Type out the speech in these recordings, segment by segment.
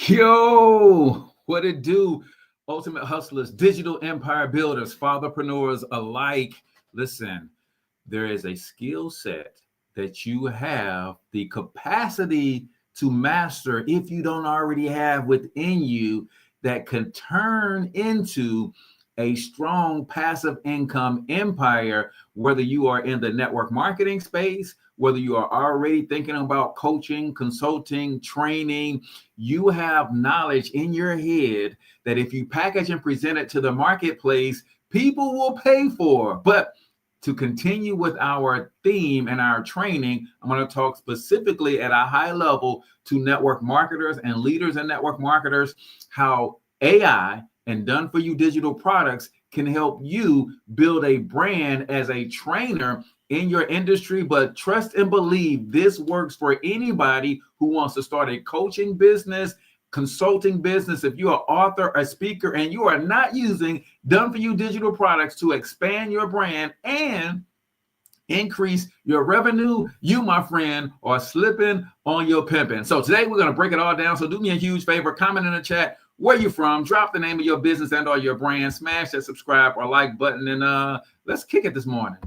Yo, what it do? Ultimate hustlers, digital empire builders, fatherpreneurs alike. Listen, there is a skill set that you have the capacity to master if you don't already have within you that can turn into a strong passive income empire, whether you are in the network marketing space, whether you are already thinking about coaching, consulting, training. You have knowledge in your head that if you package and present it to the marketplace, people will pay for. But to continue with our theme and our training, I'm going to talk specifically at a high level to network marketers and leaders in network marketers, how AI and done for you digital products can help you build a brand as a trainer in your industry. But trust and believe this works for anybody who wants to start a coaching business, consulting business. If you're an author, a speaker, and you are not using done for you digital products to expand your brand and increase your revenue, you, my friend, are slipping on your pimping. So today we're going to break it all down. So do me a huge favor, comment in the chat where you from, drop the name of your business and or your brand, smash that subscribe or like button, and let's kick it this morning.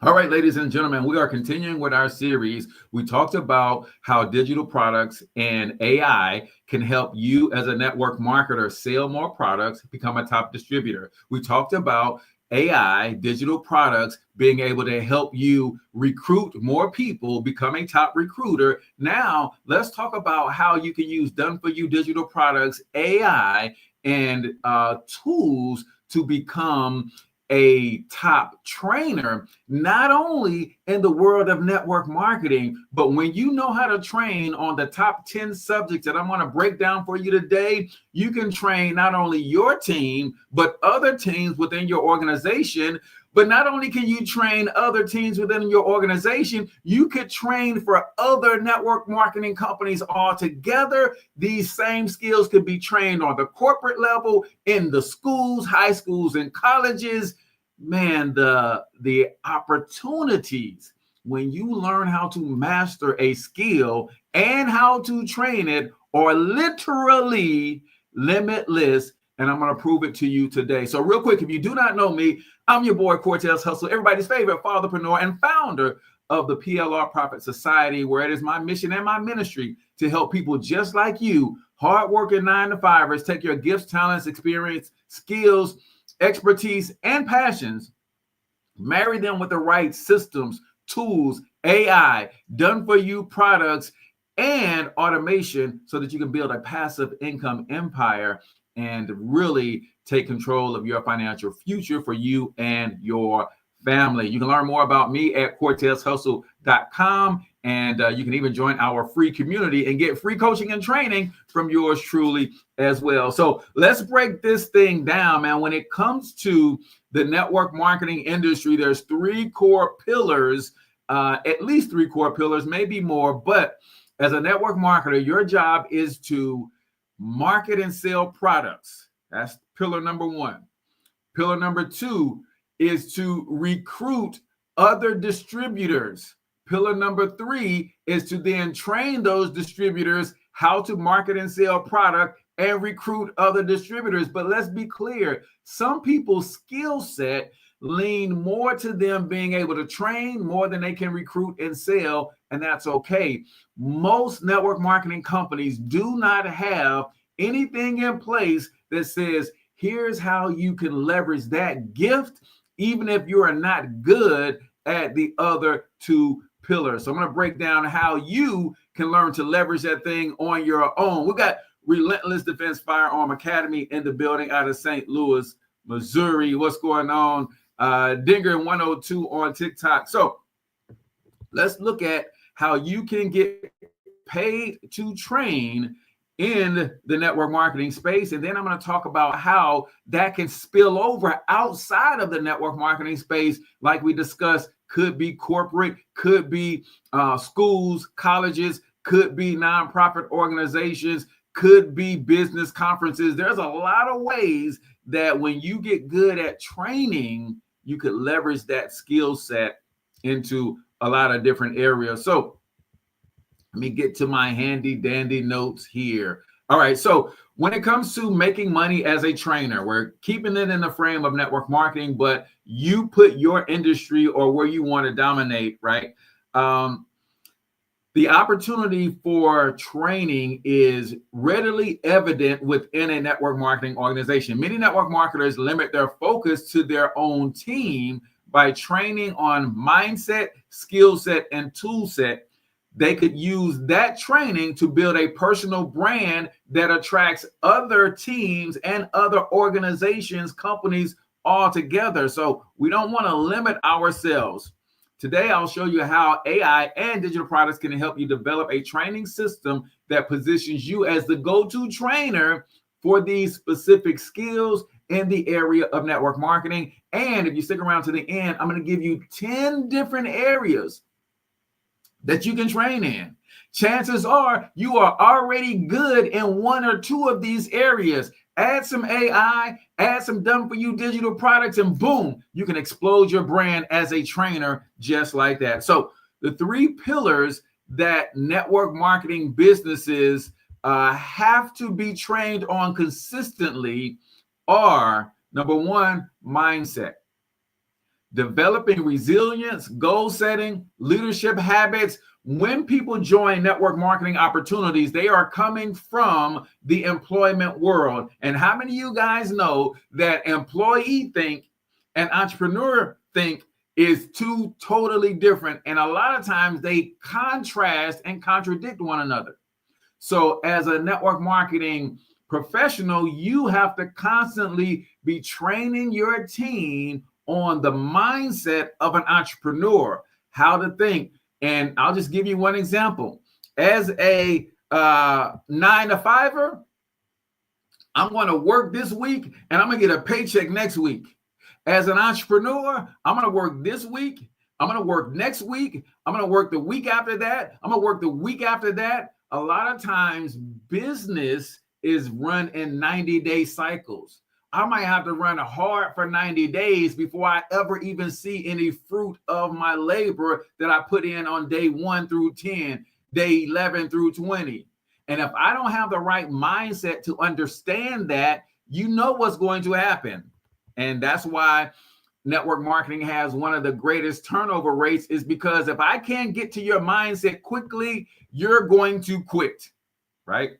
All right, ladies and gentlemen, we are continuing with our series. We talked about how digital products and AI can help you as a network marketer sell more products, become a top distributor. We talked about AI, digital products, being able to help you recruit more people, become a top recruiter. Now, let's talk about how you can use done for you digital products, AI, and tools to become a top trainer, not only in the world of network marketing, but when you know how to train on the top 10 subjects that I'm going to break down for you today, you can train not only your team, but other teams within your organization. But not only can you train other teams within your organization, you could train for other network marketing companies altogether. These same skills could be trained on the corporate level, in the schools, high schools, and colleges. Man, the opportunities when you learn how to master a skill and how to train it are literally limitless. And I'm going to prove it to you today. So real quick, if you do not know me, I'm your boy Cortez Hustle, everybody's favorite fatherpreneur and founder of the PLR Profit Society, where it is my mission and my ministry to help people just like you, hardworking 9-to-5ers, take your gifts, talents, experience, skills, expertise, and passions, marry them with the right systems, tools, AI, done for you products, and automation so that you can build a passive income empire and really take control of your financial future for you and your family. You can learn more about me at CortezHustle.com, and you can even join our free community and get free coaching and training from yours truly as well. So let's break this thing down, man. When it comes to the network marketing industry, there's three core pillars, at least three core pillars, maybe more. But as a network marketer, your job is to market and sell products. That's pillar number one. Pillar number two is to recruit other distributors. Pillar number three is to then train those distributors how to market and sell product and recruit other distributors. But let's be clear, some people's skill set lean more to them being able to train more than they can recruit and sell, and that's okay. Most network marketing companies do not have anything in place that says, here's how you can leverage that gift, even if you are not good at the other two pillars. So I'm going to break down how you can learn to leverage that thing on your own. We got Relentless Defense Firearm Academy in the building out of St. Louis, Missouri. What's going on? Dinger 102 on TikTok. So let's look at how you can get paid to train in the network marketing space. And then I'm going to talk about how that can spill over outside of the network marketing space. Like we discussed, could be corporate, could be schools, colleges, could be nonprofit organizations, could be business conferences. There's a lot of ways that when you get good at training, you could leverage that skill set into a lot of different areas. So let me get to my handy dandy notes here. All right. So when it comes to making money as a trainer, we're keeping it in the frame of network marketing, but you put your industry or where you want to dominate, right? The opportunity for training is readily evident within a network marketing organization. Many network marketers limit their focus to their own team by training on mindset, skill set, and tool set. They could use that training to build a personal brand that attracts other teams and other organizations, companies all together. So we don't want to limit ourselves. Today, I'll show you how AI and digital products can help you develop a training system that positions you as the go-to trainer for these specific skills in the area of network marketing. And if you stick around to the end, I'm going to give you 10 different areas that you can train in. Chances are you are already good in one or two of these areas. Add some AI, add some done-for-you digital products, and boom, you can explode your brand as a trainer just like that. So the three pillars that network marketing businesses have to be trained on consistently are, number one, mindset. Developing resilience, goal setting, leadership habits. When people join network marketing opportunities, they are coming from the employment world. And how many of you guys know that employee think and entrepreneur think is two totally different? And a lot of times they contrast and contradict one another. So as a network marketing professional, you have to constantly be training your team on the mindset of an entrepreneur, how to think. And I'll just give you one example. As a 9-to-5er, I'm going to work this week and I'm going to get a paycheck next week. As an entrepreneur, I'm going to work this week. I'm going to work next week. I'm going to work the week after that. I'm going to work the week after that. A lot of times business is run in 90-day cycles. I might have to run hard for 90 days before I ever even see any fruit of my labor that I put in on day 1 through 10, day 11 through 20. And if I don't have the right mindset to understand that, you know what's going to happen. And that's why network marketing has one of the greatest turnover rates, is because if I can't get to your mindset quickly, you're going to quit, right?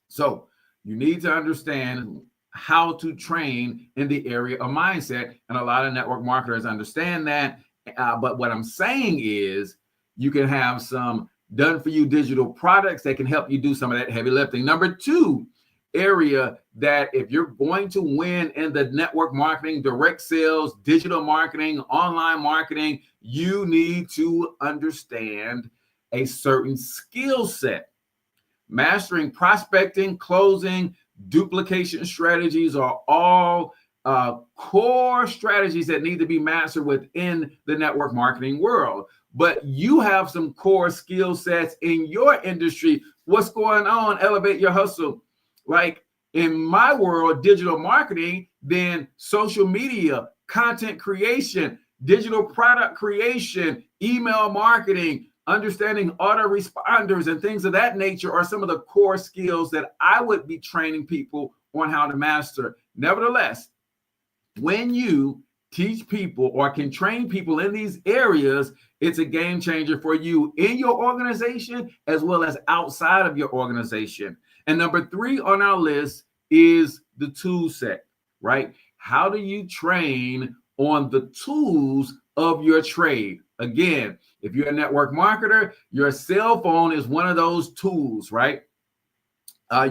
So you need to understand how to train in the area of mindset. And a lot of network marketers understand that. But what I'm saying is you can have some done-for-you digital products that can help you do some of that heavy lifting. Number two area that if you're going to win in the network marketing, direct sales, digital marketing, online marketing, you need to understand a certain skill set. Mastering prospecting, closing, duplication strategies are all core strategies that need to be mastered within the network marketing world. But you have some core skill sets in your industry. What's going on? Elevate your hustle. Like in my world, digital marketing, then social media, content creation, digital product creation, email marketing, understanding autoresponders and things of that nature are some of the core skills that I would be training people on how to master. Nevertheless, when you teach people or can train people in these areas, it's a game changer for you in your organization as well as outside of your organization. And number three on our list is the tool set, right? How do you train on the tools of your trade? Again, if you're a network marketer, your cell phone is one of those tools, right?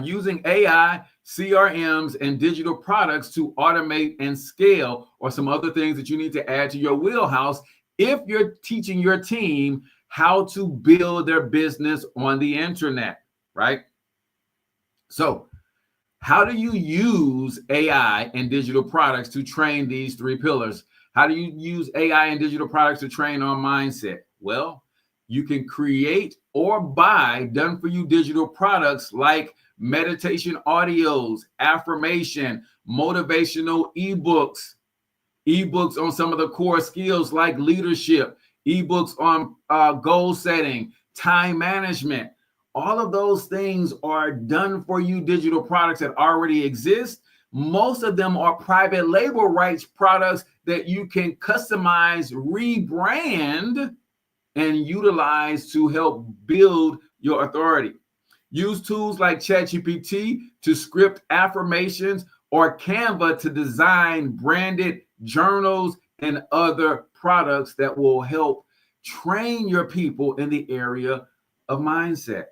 Using AI, CRMs, and digital products to automate and scale, or some other things that you need to add to your wheelhouse if you're teaching your team how to build their business on the internet, right? So how do you use AI and digital products to train these three pillars? How do you use AI and digital products to train on mindset? Well, you can create or buy done-for-you digital products like meditation audios, affirmation, motivational ebooks, ebooks on some of the core skills like leadership, ebooks on goal setting, time management. All of those things are done for you digital products that already exist. Most of them are private label rights products that you can customize, rebrand, and utilize to help build your authority. Use tools like ChatGPT to script affirmations or Canva to design branded journals and other products that will help train your people in the area of mindset.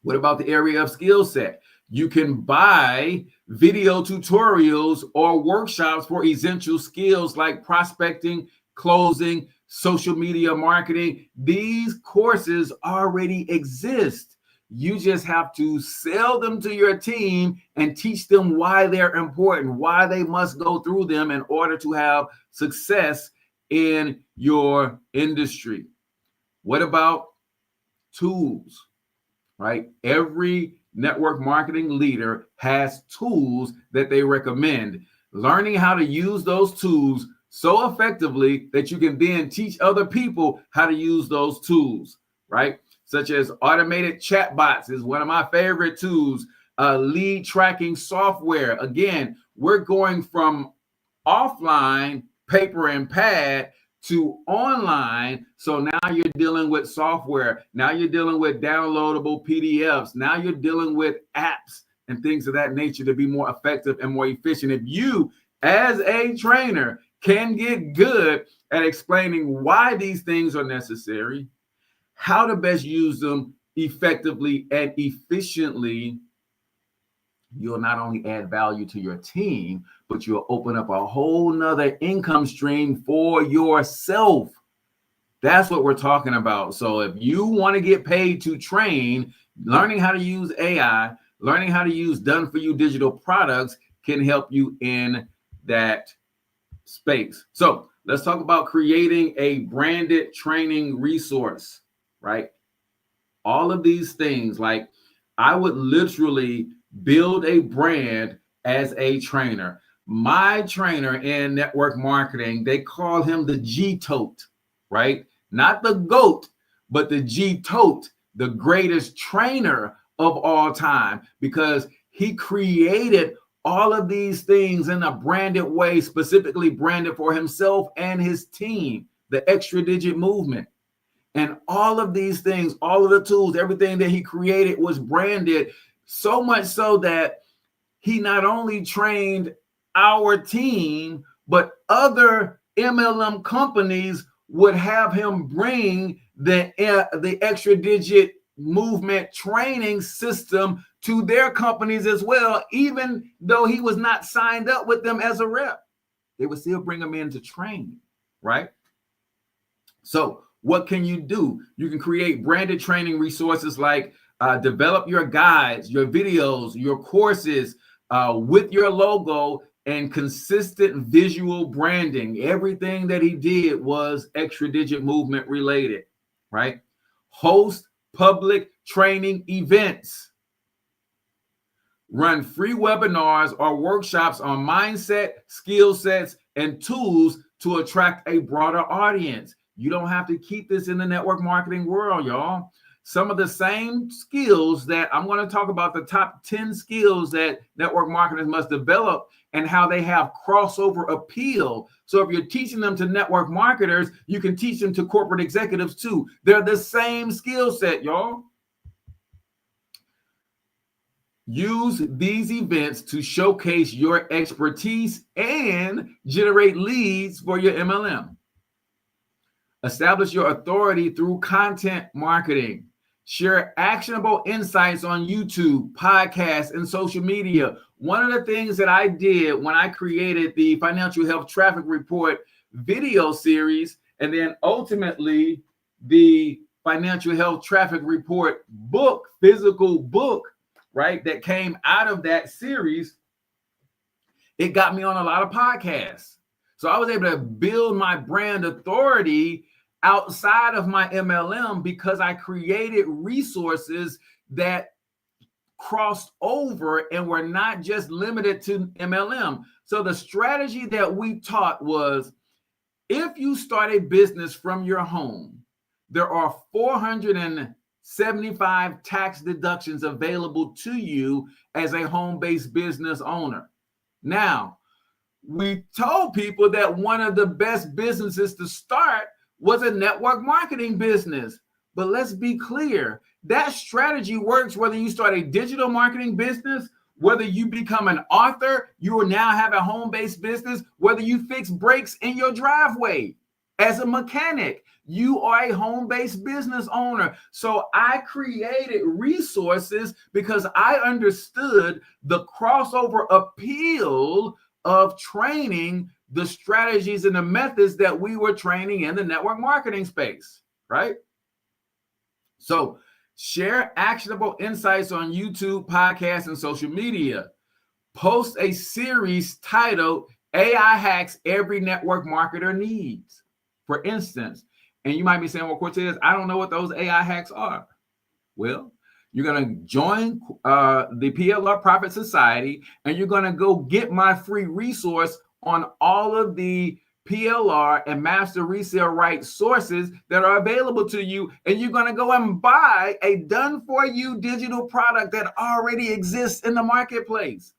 What about the area of skill set? You can buy video tutorials or workshops for essential skills like prospecting, closing, social media marketing. These courses already exist. You just have to sell them to your team and teach them why they're important, why they must go through them in order to have success in your industry. What about tools? Right? Every network marketing leader has tools that they recommend. Learning how to use those tools so effectively that you can then teach other people how to use those tools, right? Such as automated chatbots is one of my favorite tools. Lead tracking software. Again, we're going from offline paper and pad to online. So now you're dealing with software. Now you're dealing with downloadable PDFs. Now you're dealing with apps and things of that nature to be more effective and more efficient. If you, as a trainer, can get good at explaining why these things are necessary, how to best use them effectively and efficiently, you'll not only add value to your team, but you'll open up a whole nother income stream for yourself. That's what we're talking about. So if you want to get paid to train, learning how to use AI, learning how to use done for you digital products can help you in that space. So let's talk about creating a branded training resource, right? All of these things, like I would literally build a brand as a trainer. My trainer in network marketing, they call him the G-Tote, right? Not the GOAT, but the G-Tote, the greatest trainer of all time, because he created all of these things in a branded way, specifically branded for himself and his team, the extra digit movement. And all of these things, all of the tools, everything that he created was branded, so much so that he not only trained our team, but other MLM companies would have him bring the extra digit movement training system to their companies as well, even though he was not signed up with them as a rep. They would still bring him in to train, right? So what can you do? You can create branded training resources like develop your guides, your videos, your courses with your logo and consistent visual branding. Everything that he did was extra digit movement related, right? Host public training events. Run free webinars or workshops on mindset, skill sets, and tools to attract a broader audience. You don't have to keep this in the network marketing world, y'all. Some of the same skills that I'm going to talk about, the top 10 skills that network marketers must develop and how they have crossover appeal. So if you're teaching them to network marketers, you can teach them to corporate executives too. They're the same skill set, y'all. Use these events to showcase your expertise and generate leads for your MLM. Establish your authority through content marketing. Share actionable insights on YouTube, podcasts, and social media. One of the things that I did when I created the Financial Health Traffic Report video series, and then ultimately the Financial Health Traffic Report book, physical book, right, that came out of that series, it got me on a lot of podcasts. So I was able to build my brand authority outside of my MLM because I created resources that crossed over and were not just limited to MLM. So the strategy that we taught was, if you start a business from your home, there are 475 tax deductions available to you as a home-based business owner. Now, we told people that one of the best businesses to start was a network marketing business. But let's be clear, that strategy works whether you start a digital marketing business, whether you become an author, you will now have a home-based business, whether you fix brakes in your driveway as a mechanic, you are a home-based business owner. So I created resources because I understood the crossover appeal of training the strategies and the methods that we were training in the network marketing space, right? So share actionable insights on YouTube, podcasts, and social media. Post a series titled AI Hacks Every Network Marketer Needs, for instance. And you might be saying, well, Cortez, I don't know what those AI hacks are. Well, you're going to join the PLR Profit Society, and you're going to go get my free resource on all of the PLR and master resale rights sources that are available to you. And you're going to go and buy a done for you digital product that already exists in the marketplace.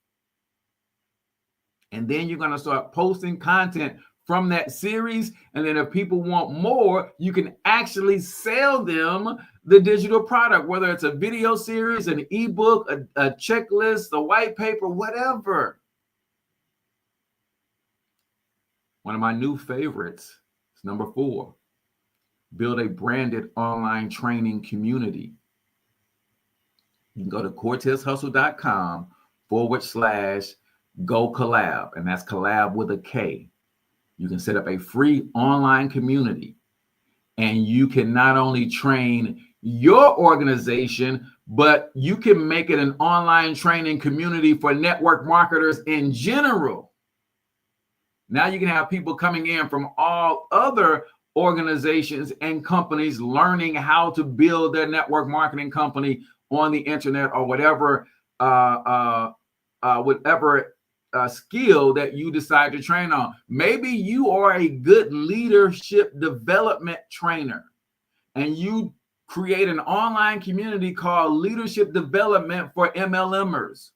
And then you're going to start posting content from that series. And then if people want more, you can actually sell them the digital product, whether it's a video series, an ebook, a checklist, a white paper, whatever. One of my new favorites is number 4, build a branded online training community. You can go to cortezhustle.com/go collab, and that's collab with a K. You can set up a free online community, and you can not only train your organization, but you can make it an online training community for network marketers in general. Now you can have people coming in from all other organizations and companies learning how to build their network marketing company on the internet, or whatever skill that you decide to train on. Maybe you are a good leadership development trainer, and you create an online community called Leadership Development for MLMers.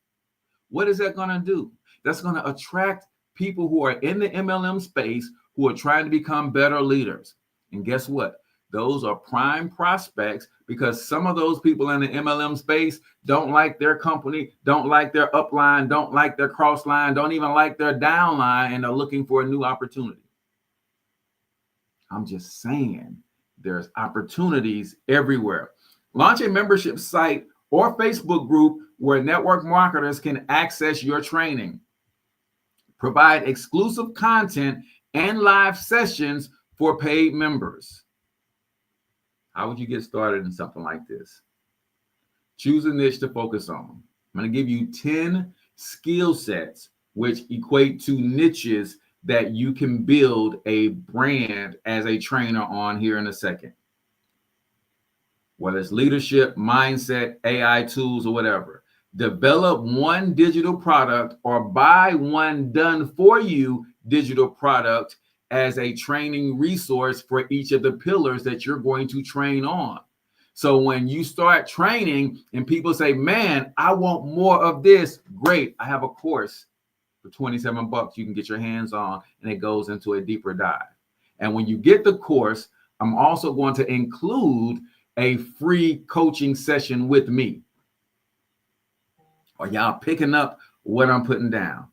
What is that going to do? That's going to attract people who are in the MLM space who are trying to become better leaders. And guess what? Those are prime prospects, because some of those people in the MLM space don't like their company, don't like their upline, don't like their cross line, don't even like their downline, and are looking for a new opportunity. I'm just saying, there's opportunities everywhere. Launch a membership site or Facebook group where network marketers can access your training. Provide exclusive content and live sessions for paid members. How would you get started in something like this? Choose a niche to focus on. I'm going to give you 10 skill sets which equate to niches that you can build a brand as a trainer on here in a second. Whether it's leadership, mindset, AI tools, or whatever. Develop one digital product or buy one done for you digital product as a training resource for each of the pillars that you're going to train on. So when you start training and people say, man, I want more of this, great. I have a course for $27 you can get your hands on, and it goes into a deeper dive. And when you get the course, I'm also going to include a free coaching session with me. Are y'all picking up what I'm putting down?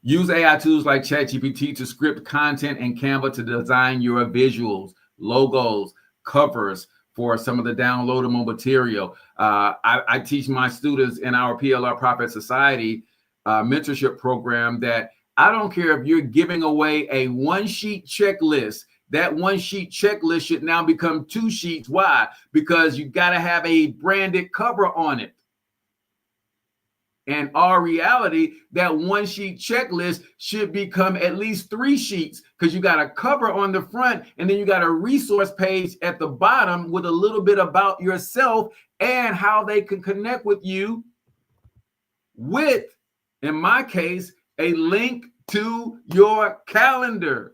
Use AI tools like ChatGPT to script content and Canva to design your visuals, logos, covers for some of the downloadable material. I teach my students in our PLR Profit Society mentorship program that I don't care if you're giving away a one-sheet checklist. That one-sheet checklist should now become 2 sheets. Why? Because you got to have a branded cover on it. And our reality, that one-sheet checklist should become at least 3 sheets, because you got a cover on the front, and then you got a resource page at the bottom with a little bit about yourself and how they can connect with you with, in my case, a link to your calendar.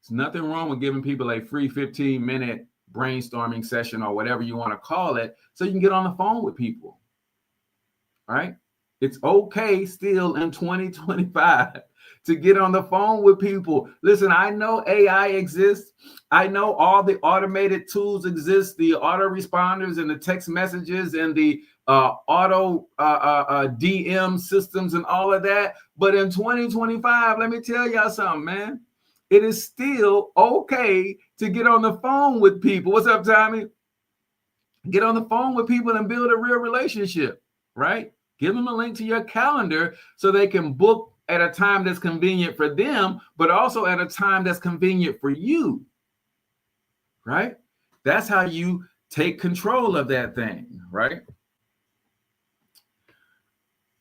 There's nothing wrong with giving people a free 15-minute brainstorming session or whatever you want to call it so you can get on the phone with people. All right? It's okay still in 2025 to get on the phone with people. Listen, I know AI exists. I know all the automated tools exist, the autoresponders and the text messages and the auto DM systems and all of that. But in 2025, let me tell y'all something, man. It is still okay to get on the phone with people. What's up, Tommy? Get on the phone with people and build a real relationship, right? Give them a link to your calendar so they can book at a time that's convenient for them, but also at a time that's convenient for you, right? That's how you take control of that thing, right?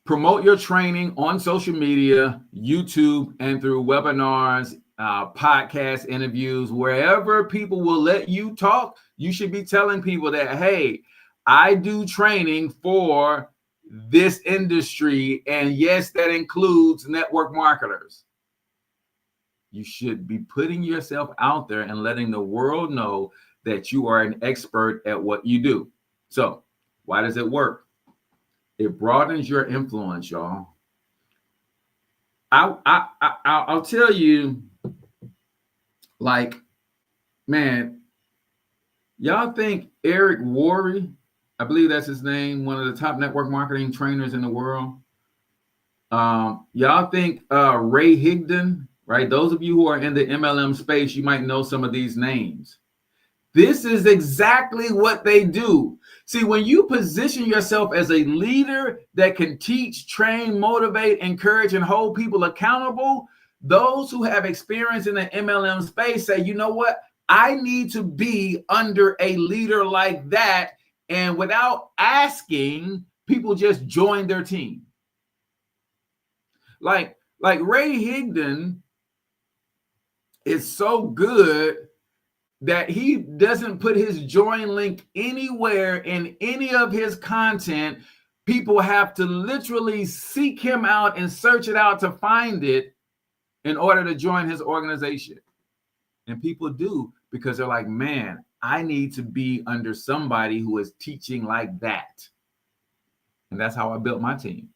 Promote your training on social media, YouTube, and through webinars, podcast interviews, wherever people will let you talk. You should be telling people that, hey, I do training for this industry, and yes, that includes network marketers. You should be putting yourself out there and letting the world know that you are an expert at what you do. So why does it work? It broadens your influence, y'all. I'll tell you, like, man, y'all think Eric Worre, I believe that's his name, one of the top network marketing trainers in the world. Y'all think Ray Higdon, right? Those of you who are in the MLM space, you might know some of these names. This is exactly what they do. See, when you position yourself as a leader that can teach, train, motivate, encourage, and hold people accountable, those who have experience in the MLM space say, you know what? I need to be under a leader like that. And without asking, people just join their team. Like Ray Higdon is so good that he doesn't put his join link anywhere in any of his content. People have to literally seek him out and search it out to find it in order to join his organization. And people do, because they're like, man, I need to be under somebody who is teaching like that. And that's how I built my team.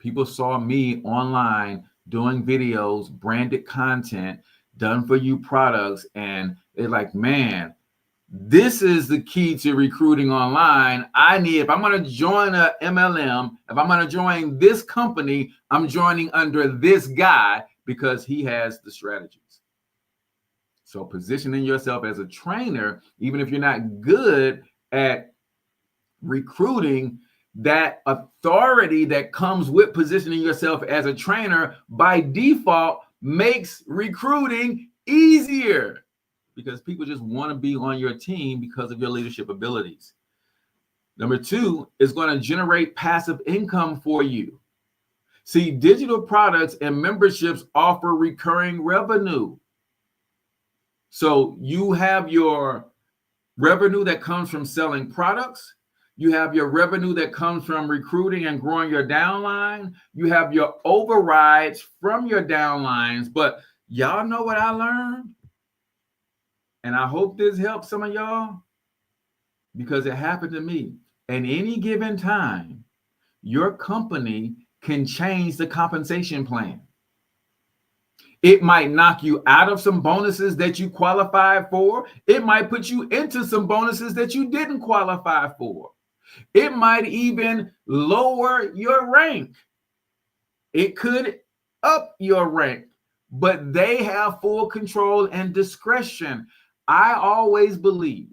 People saw me online doing videos, branded content, done for you products, and they're like, man, this is the key to recruiting online. If I'm going to join a MLM, if I'm going to join this company, I'm joining under this guy because he has the strategies. So positioning yourself as a trainer, even if you're not good at recruiting, that authority that comes with positioning yourself as a trainer by default makes recruiting easier, because people just want to be on your team because of your leadership abilities. Number two is going to generate passive income for you. See, digital products and memberships offer recurring revenue. So you have your revenue that comes from selling products. You have your revenue that comes from recruiting and growing your downline. You have your overrides from your downlines. But y'all know what I learned? And I hope this helps some of y'all, because it happened to me. At any given time, your company can change the compensation plan. It might knock you out of some bonuses that you qualified for. It might put you into some bonuses that you didn't qualify for. It might even lower your rank. It could up your rank, but they have full control and discretion. I always believe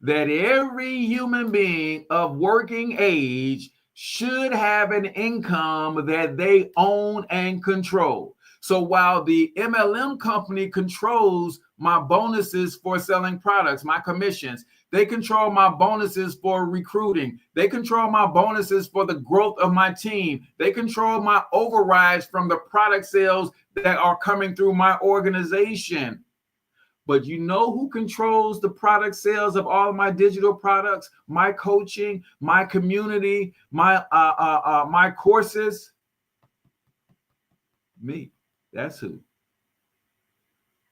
that every human being of working age should have an income that they own and control. So while the MLM company controls my bonuses for selling products, my commissions, they control my bonuses for recruiting, they control my bonuses for the growth of my team, they control my overrides from the product sales that are coming through my organization. But you know who controls the product sales of all of my digital products, my coaching, my community, my courses? Me. That's who.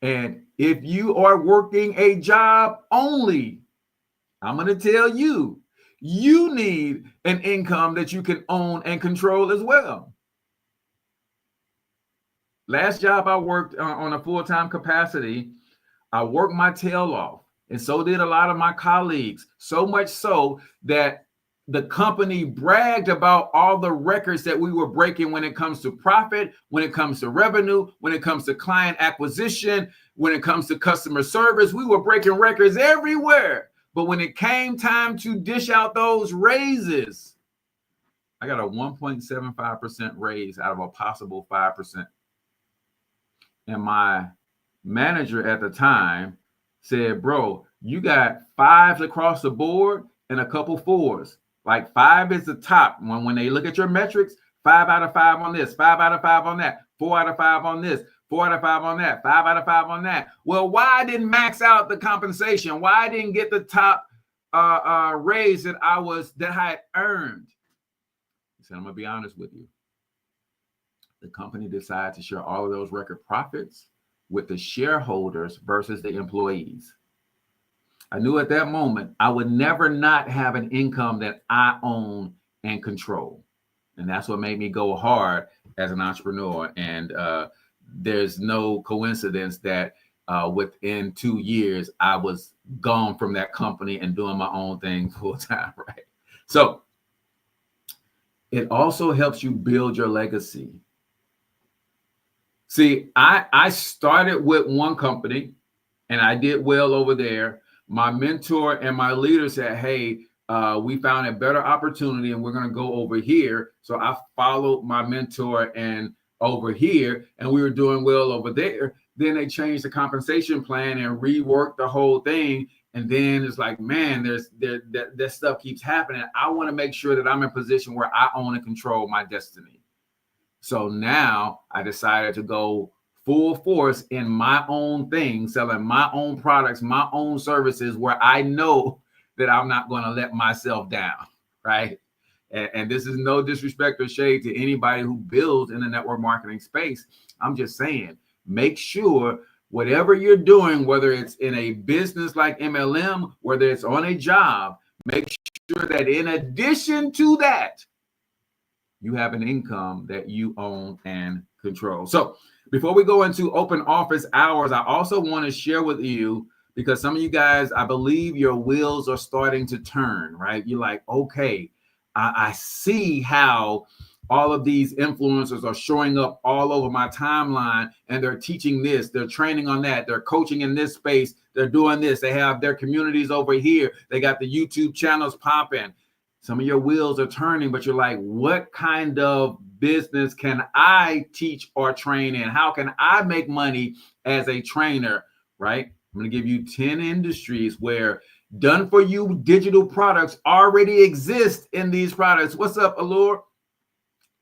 And if you are working a job only, I'm going to tell you, you need an income that you can own and control as well. Last job I worked on a full-time capacity, I worked my tail off, and so did a lot of my colleagues, so much so that the company bragged about all the records that we were breaking when it comes to profit, when it comes to revenue, when it comes to client acquisition, when it comes to customer service. We were breaking records everywhere. But when it came time to dish out those raises, I got a 1.75% raise out of a possible 5%. And my manager at the time said, bro, you got 5s across the board and a couple 4s. Like 5 is the top. When they look at your metrics, 5 out of 5 on this, 5 out of 5 on that, 4 out of 5 on this, 4 out of 5 on that, 5 out of 5 on that. Well, why I didn't max out the compensation? Why I didn't get the top raise that I had earned? He said, I'm gonna be honest with you. The company decided to share all of those record profits with the shareholders versus the employees. I knew at that moment I would never not have an income that I own and control. And that's what made me go hard as an entrepreneur. And there's no coincidence that within 2 years, I was gone from that company and doing my own thing full time, right? So it also helps you build your legacy. See, I started with one company and I did well over there. My mentor and my leader said, hey, we found a better opportunity and we're going to go over here. So I followed my mentor and over here, and we were doing well over there. Then they changed the compensation plan and reworked the whole thing. And then it's like, man, that stuff keeps happening. I want to make sure that I'm in a position where I own and control my destiny. So now I decided to go full force in my own thing, selling my own products, my own services, where I know that I'm not going to let myself down, right? And this is no disrespect or shade to anybody who builds in the network marketing space. I'm just saying, make sure whatever you're doing, whether it's in a business like MLM, whether it's on a job, make sure that in addition to that, you have an income that you own and control. So before we go into open office hours, I also want to share with you, because some of you guys, I believe your wheels are starting to turn, right? You're like, okay, I see how all of these influencers are showing up all over my timeline, and they're teaching this, they're training on that, they're coaching in this space, they're doing this, they have their communities over here, they got the YouTube channels popping. Some of your wheels are turning, but you're like, what kind of business can I teach or train in? How can I make money as a trainer, right? I'm going to give you 10 industries where done for you digital products already exist in these products. What's up, Allure?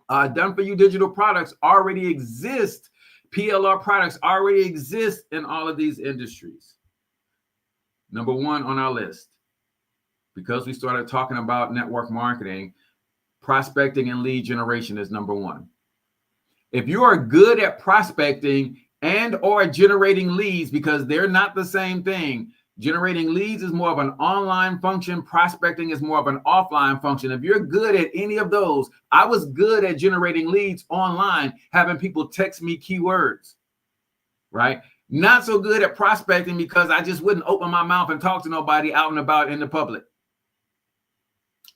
Done for you digital products already exist. PLR products already exist in all of these industries. Number one on our list, because we started talking about network marketing, prospecting and lead generation is number one. If you are good at prospecting and or generating leads, because they're not the same thing. Generating leads is more of an online function. Prospecting is more of an offline function. If you're good at any of those, I was good at generating leads online, having people text me keywords, right? Not so good at prospecting because I just wouldn't open my mouth and talk to nobody out and about in the public.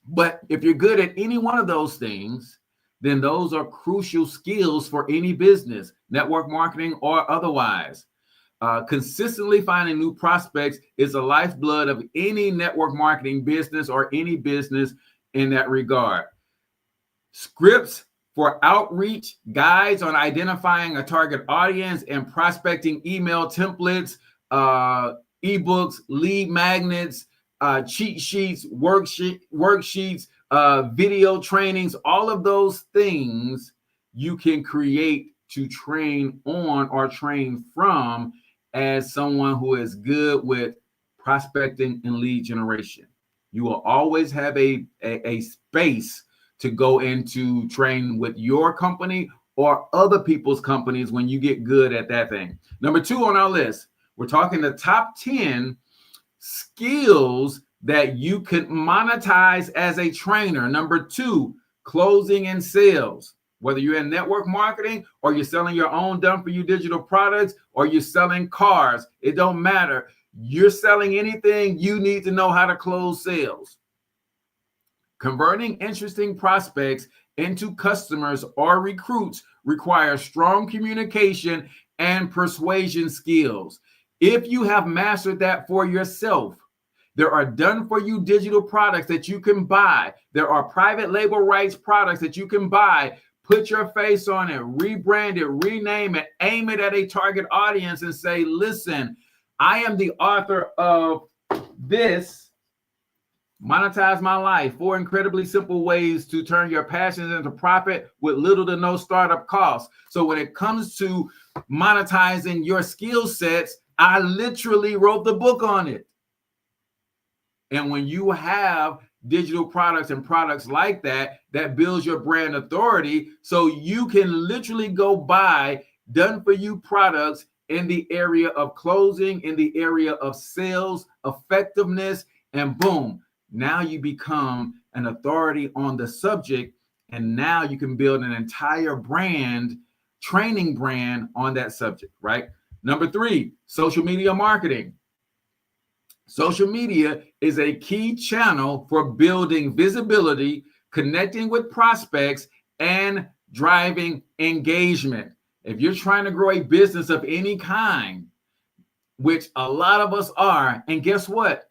But if you're good at any one of those things, then those are crucial skills for any business, network marketing or otherwise. Consistently finding new prospects is the lifeblood of any network marketing business or any business in that regard. Scripts for outreach, guides on identifying a target audience and prospecting, email templates, ebooks, lead magnets, cheat sheets, worksheets, video trainings, all of those things you can create to train on or train from as someone who is good with prospecting and lead generation. You will always have a space to go into train with your company or other people's companies when you get good at that thing. Number 2 on our list, we're talking the top 10 skills that you could monetize as a trainer. Number 2, closing and sales. Whether you're in network marketing or you're selling your own done-for-you digital products or you're selling cars, it don't matter. You're selling anything, you need to know how to close sales. Converting interesting prospects into customers or recruits requires strong communication and persuasion skills. If you have mastered that for yourself, there are done-for-you digital products that you can buy. There are private label rights products that you can buy. Put your face on it, rebrand it, rename it, aim it at a target audience and say, listen, I am the author of this, Monetize My Life, 4 incredibly simple ways to turn your passions into profit with little to no startup costs. So when it comes to monetizing your skill sets, I literally wrote the book on it. And when you have digital products and products like that, that builds your brand authority. So you can literally go buy done for you products in the area of closing, in the area of sales, effectiveness, and boom, now you become an authority on the subject. And now you can build an entire brand, training brand on that subject, right? Number 3, social media marketing. Social media is a key channel for building visibility, connecting with prospects, and driving engagement. If you're trying to grow a business of any kind, which a lot of us are, and guess what?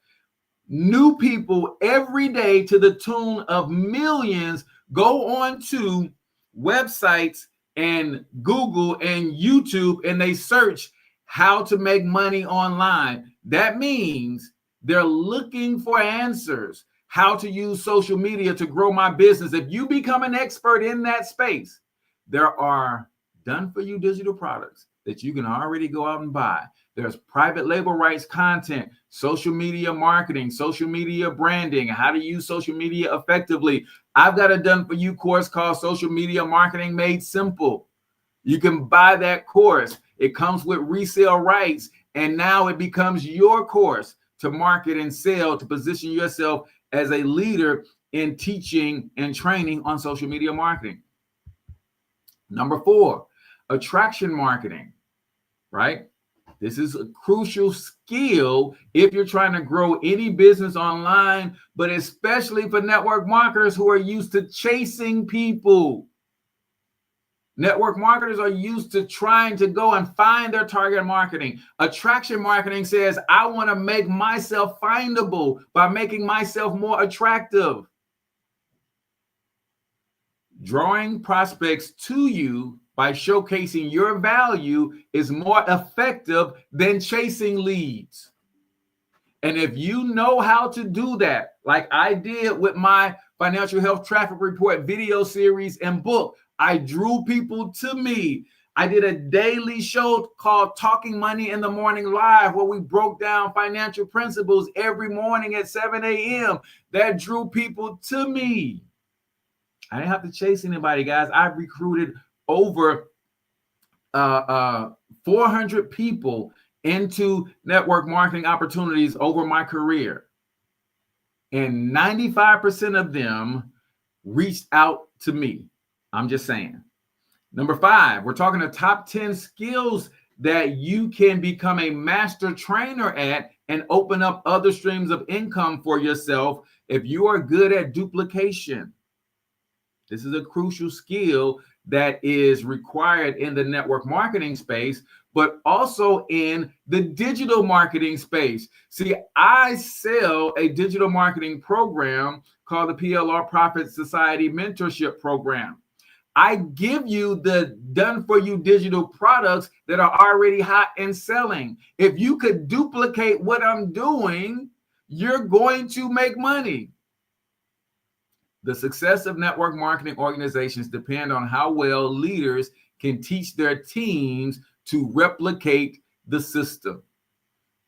New people every day to the tune of millions go on to websites and Google and YouTube and they search how to make money online. That means they're looking for answers, how to use social media to grow my business. If you become an expert in that space, there are done for you digital products that you can already go out and buy. There's private label rights content, social media marketing, social media branding, how to use social media effectively. I've got a done for you course called Social Media Marketing Made Simple. You can buy that course. It comes with resale rights, and now it becomes your course to market and sell, to position yourself as a leader in teaching and training on social media marketing. Number 4, attraction marketing, right? This is a crucial skill if you're trying to grow any business online, but especially for network marketers who are used to chasing people. Network marketers are used to trying to go and find their target marketing. Attraction marketing says, I want to make myself findable by making myself more attractive. Drawing prospects to you by showcasing your value is more effective than chasing leads. And if you know how to do that, like I did with my financial health traffic report video series and book, I drew people to me. I did a daily show called Talking Money in the Morning Live, where we broke down financial principles every morning at 7 a.m. That drew people to me. I didn't have to chase anybody, guys. I've recruited over 400 people into network marketing opportunities over my career. And 95% of them reached out to me. I'm just saying. Number 5, we're talking the top 10 skills that you can become a master trainer at and open up other streams of income for yourself if you are good at duplication. This is a crucial skill that is required in the network marketing space, but also in the digital marketing space. See, I sell a digital marketing program called the PLR Profit Society Mentorship Program. I give you the done-for-you digital products that are already hot and selling. If you could duplicate what I'm doing, you're going to make money. The success of network marketing organizations depend on how well leaders can teach their teams to replicate the system.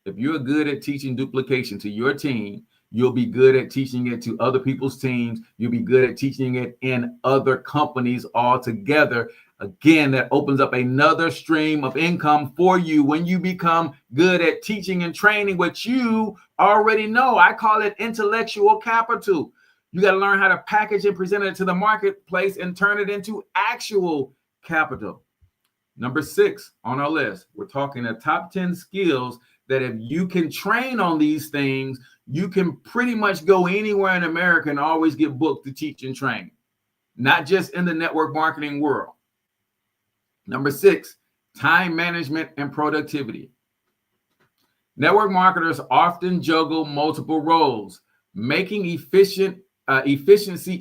If you're good at teaching duplication to your team, you'll be good at teaching it to other people's teams. You'll be good at teaching it in other companies altogether. Again, that opens up another stream of income for you when you become good at teaching and training what you already know. I call it intellectual capital. You got to learn how to package and present it to the marketplace and turn it into actual capital. Number 6 on our list, we're talking the top 10 skills that if you can train on these things, you can pretty much go anywhere in America and always get booked to teach and train, not just in the network marketing world. Number 6, time management and productivity. Network marketers often juggle multiple roles, making efficiency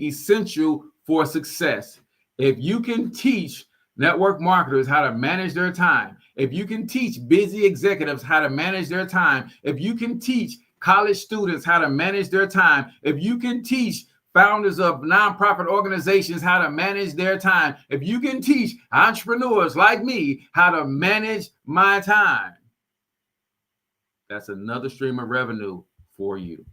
essential for success. If you can teach network marketers how to manage their time, if you can teach busy executives how to manage their time, if you can teach college students how to manage their time, if you can teach founders of nonprofit organizations how to manage their time, if you can teach entrepreneurs like me how to manage my time, that's another stream of revenue for you.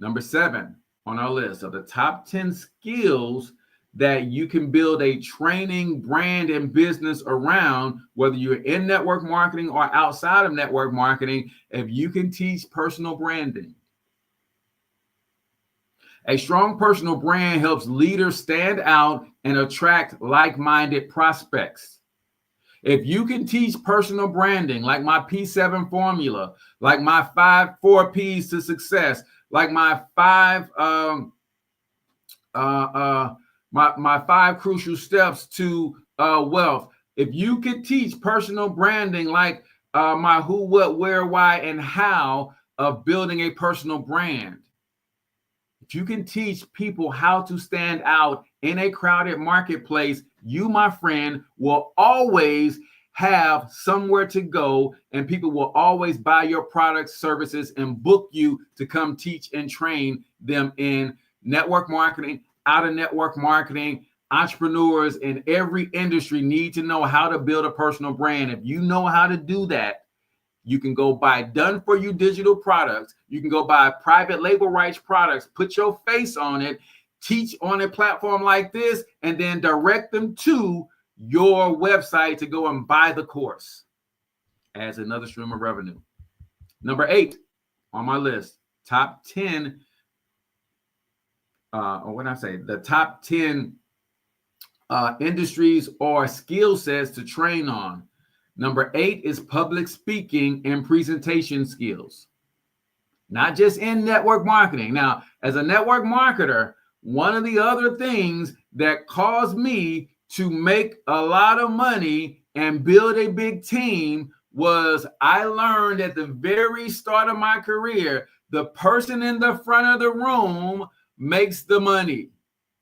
Number 7 on our list of the top 10 skills that you can build a training brand and business around, whether you're in network marketing or outside of network marketing, if you can teach personal branding. A strong personal brand helps leaders stand out and attract like-minded prospects. If you can teach personal branding, like my P7 formula, like my 4 Ps to success, like my 5 my 5 crucial steps to wealth. If you could teach personal branding, like my who, what, where, why, and how of building a personal brand, if you can teach people how to stand out in a crowded marketplace, you, my friend, will always have somewhere to go, and people will always buy your products, services, and book you to come teach and train them in network marketing, out of network marketing. Entrepreneurs in every industry need to know how to build a personal brand. If you know how to do that, you can go buy done for you digital products. You can go buy private label rights products, put your face on it, teach on a platform like this, and then direct them to your website to go and buy the course as another stream of revenue. Number 8 on my list, top 10, the top 10 industries or skill sets to train on. Number 8 is public speaking and presentation skills, not just in network marketing. Now, as a network marketer, one of the other things that caused me to make a lot of money and build a big team was I learned at the very start of my career, the person in the front of the room makes the money,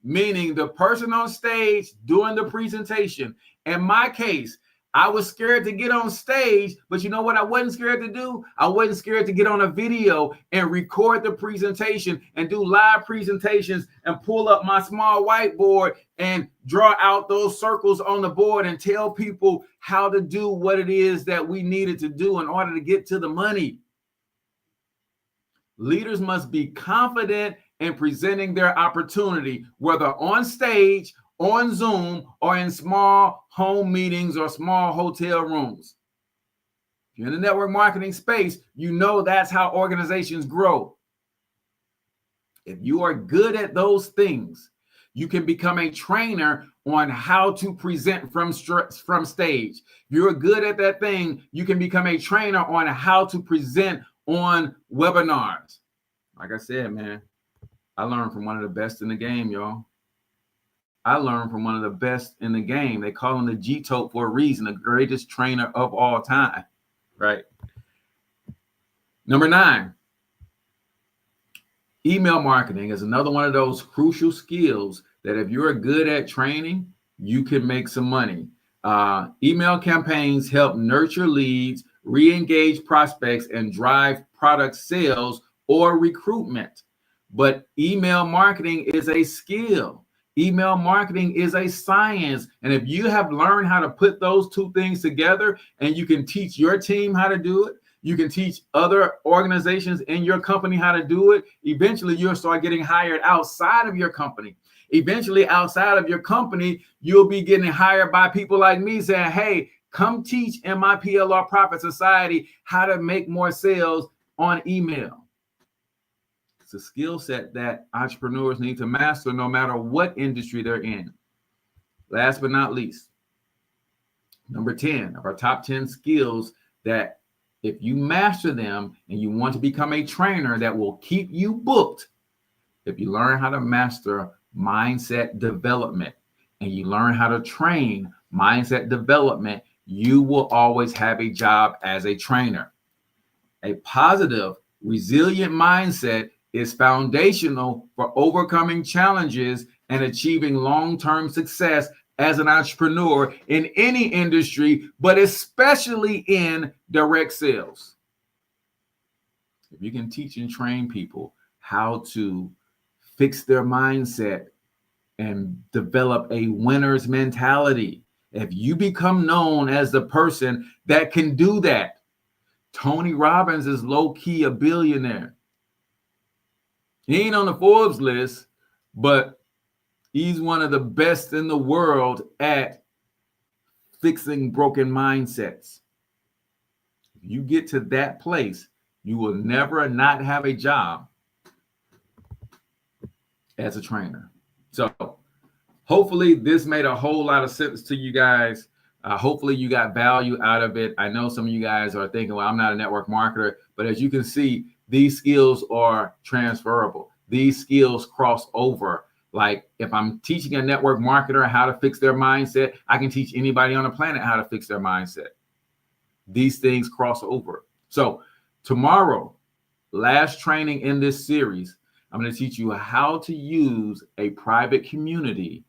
meaning the person on stage doing the presentation. In my case, I was scared to get on stage, but you know what I wasn't scared to do? I wasn't scared to get on a video and record the presentation and do live presentations and pull up my small whiteboard and draw out those circles on the board and tell people how to do what it is that we needed to do in order to get to the money. Leaders must be confident in presenting their opportunity, whether on stage, on Zoom, or in small home meetings or small hotel rooms. If you're in the network marketing space, you know that's how organizations grow. If you are good at those things, you can become a trainer on how to present from stage. If you're good at that thing, you can become a trainer on how to present on webinars. Like I said, man, I learned from one of the best in the game, y'all. I learned from one of the best in the game. They call him the G-Tope for a reason, the greatest trainer of all time, right? Number 9, email marketing is another one of those crucial skills that if you're good at training, you can make some money. Email campaigns help nurture leads, re-engage prospects, and drive product sales or recruitment. But email marketing is a skill. Email marketing is a science. And if you have learned how to put those two things together and you can teach your team how to do it, you can teach other organizations in your company how to do it, eventually you'll start getting hired outside of your company. Eventually, outside of your company, you'll be getting hired by people like me saying, hey, come teach in my PLR Profit Society how to make more sales on email. It's a skill set that entrepreneurs need to master no matter what industry they're in. Last but not least, number 10 of our top 10 skills that if you master them and you want to become a trainer that will keep you booked, if you learn how to master mindset development and you learn how to train mindset development, you will always have a job as a trainer. A positive, resilient mindset is foundational for overcoming challenges and achieving long-term success as an entrepreneur in any industry, but especially in direct sales. If you can teach and train people how to fix their mindset and develop a winner's mentality, if you become known as the person that can do that, Tony Robbins is low-key a billionaire. He ain't on the Forbes list, but he's one of the best in the world at fixing broken mindsets. If you get to that place, you will never not have a job as a trainer. So hopefully this made a whole lot of sense to you guys. Hopefully you got value out of it. I know some of you guys are thinking, well, I'm not a network marketer, but as you can see, these skills are transferable. These skills cross over. Like if I'm teaching a network marketer how to fix their mindset, I can teach anybody on the planet how to fix their mindset. These things cross over. So tomorrow, last training in this series, I'm going to teach you how to use a private community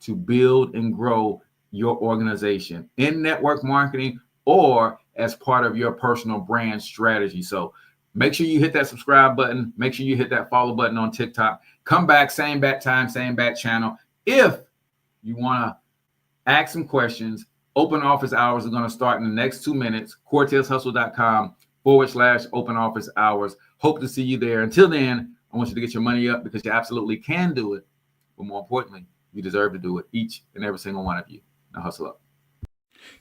to build and grow your organization in network marketing or as part of your personal brand strategy. So make sure you hit that subscribe button. Make sure you hit that follow button on TikTok. Come back, same bat time, same bat channel. If you want to ask some questions, open office hours are going to start in the next 2 minutes. CortezHustle.com/open office hours. Hope to see you there. Until then, I want you to get your money up because you absolutely can do it. But more importantly, you deserve to do it, each and every single one of you. Now hustle up.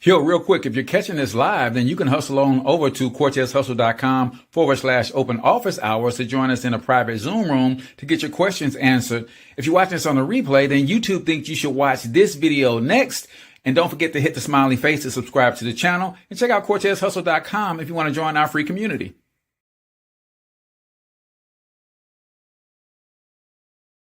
Yo, real quick, if you're catching this live, then you can hustle on over to CortezHustle.com/open office hours to join us in a private Zoom room to get your questions answered. If you're watching this on the replay, then YouTube thinks you should watch this video next. And don't forget to hit the smiley face to subscribe to the channel and check out CortezHustle.com if you want to join our free community.